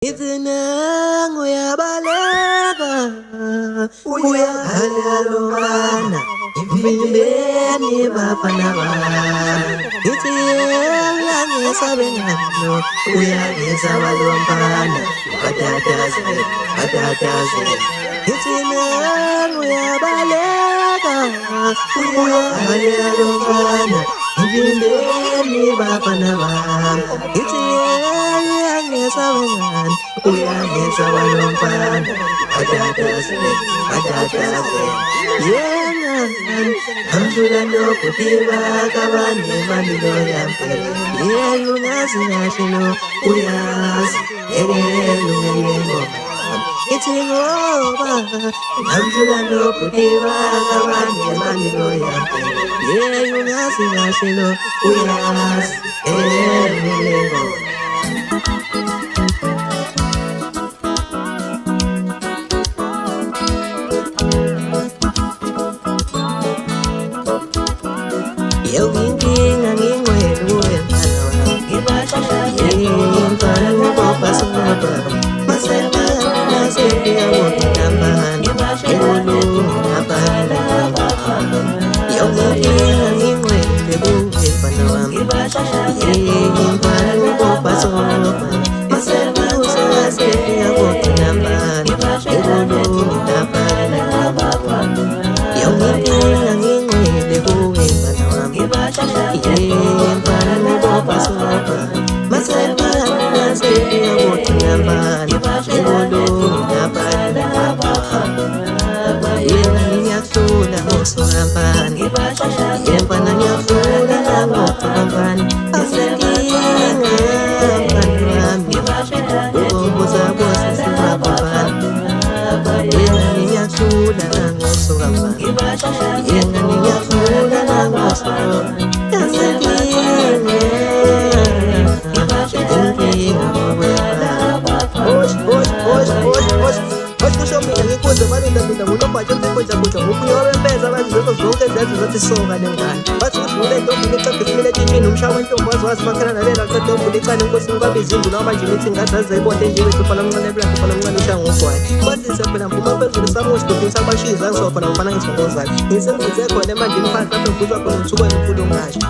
Izinang uyabaleka uyalelomana imvindeni bafana bami ithi yangesabengano uyageza balompana batataze izinang uyabaleka uyalelomana imvindeni bafana bami ithi yangesabengano uyageza balompana batataze yena amdula nokutiba kabane manilo yampe yeyungazi nashino uyazi elelungeyengo ithi ngoba amdula nokutiba kabane manilo yampe yeyungazi nashino uyazi elelungeyengo eu inginga ngingwele wemfana wami yimfana ngobasoba masebe yawonambani elulungabani eu inginga ngingwele wemfana wami yimfana ngobasoba masebe yawonambani elulungabani eu inginga ngingwele wemfana wami yimfana ngobasoba masebe yawonambani elulungabani yena ngiyahlula ngosokampani yemfana ngiyahlula nangosokampani asenginga mfana wami ukomboza bosisibababani yena ngiyahlula nangosokampani yena ngiyahlula nangosokampani asenginga kushomile ngikuze balindapinda kulobhatsha msekwenzakuja ngokunywa bempeza bazizo zonke ziyazi zothi soka lengane bathi udlule entombini ecabhisile etitshini umshaya wentombazi wazi bakhela nalela ceda ombula icane enkosini kwabizindu noma manje imithi ngazaze ibonde njebethufa lamncane ebuladufa lamncane usha ngogwayi kwazise phela mphuma phezulu samosidobhini sabashiza angisokhona ngifana ngizongozakhe ngisemzize khona emanjini phansi lapho ngibuzwa khona ngithukwane mfulo ngasho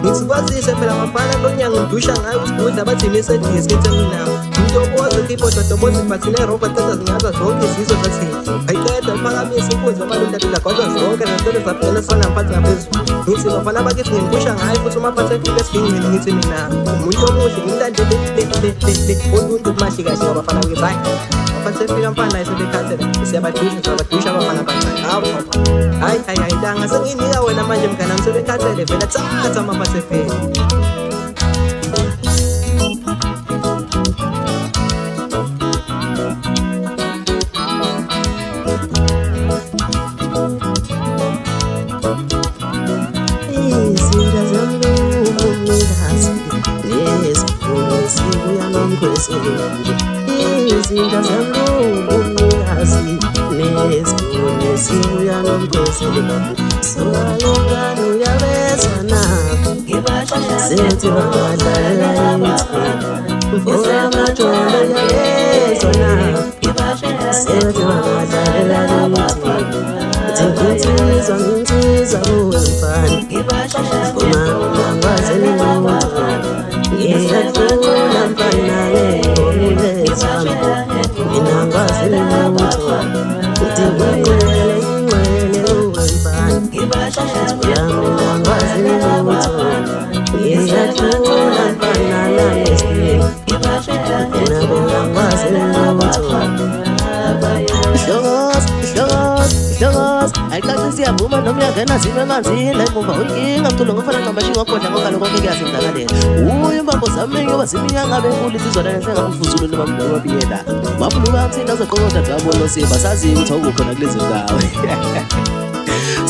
ngithi kwazise phela mafana lonyanga ngidusha ngayo usidudla bathi imisedizi ngithi nginawo ngiyoboza kibododobozini bathine robert ezazingaza zonke izizwe zathi ayiqeda liphakamisa inkunzi amalundadila kodwa zonke nezitolo zaphela esifana ngaphansi ngaphezulu ngithi bafana bakithi ngindusha ngayo futhi umaphathi efike esingingeni ngithi mina umuntu omuhle ngimlandele oluntu kumashikashi ngabafana bakithi hayi baphathi efika mfana naye sebekhathela siyabadusha abafana abancane hayi danga senginika wena manje mnganami sebekhathele vele thatha amaphathi efika izinto zamlunguyazi nezibone sibuya nomkhoseli soyongano uyabezana sethi bangadlalela ithi mfuna amajolo uyabezana sethi bangadlalela ithi nginsizwa kuwe mfana uma ngwazeli lutho ngiyahlula mfana-ke ngomulezami mina ngwazeli lutho uthi ngingcwele uwe mfana yami mina ngwazeli lutho ngiyahlula mfana-ke mina ngwazeli lutho ihlokozi ayixaxi siyavuma noma uyangena zime emanzini la emuva uyinkinga mculo ngofana ngamashini wagodla ngokalo konke kuyazindakalela uyimbambo zami yoba ziminyanga benkulu izizwana nenhle ngabufuzulu noma mntu wabiyela wabuluka mthinda zoqokoda dabolo siba sazi ukuthi awukhona kulezi ndawo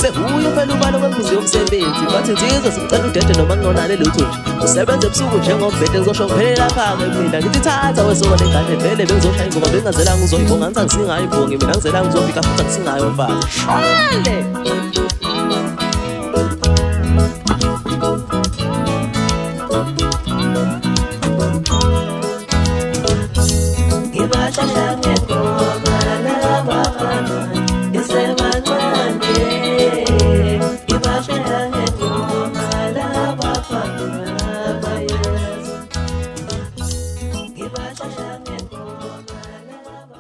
sehuye phela ubalo kwembuzi yomsebenzi bathi insizwa simcela udede noma kungonale lutho nje usebenza ebusuku njengomvete ngizosho ngiphelela phaka mina ngithi thatha wesoka lengane vele bengizoshaya ingoma bengingazelanga uzoyibonga ngithi angisingayibongi mina ngizelanga ngizofika futhi angisingayo mfana shwale Give us a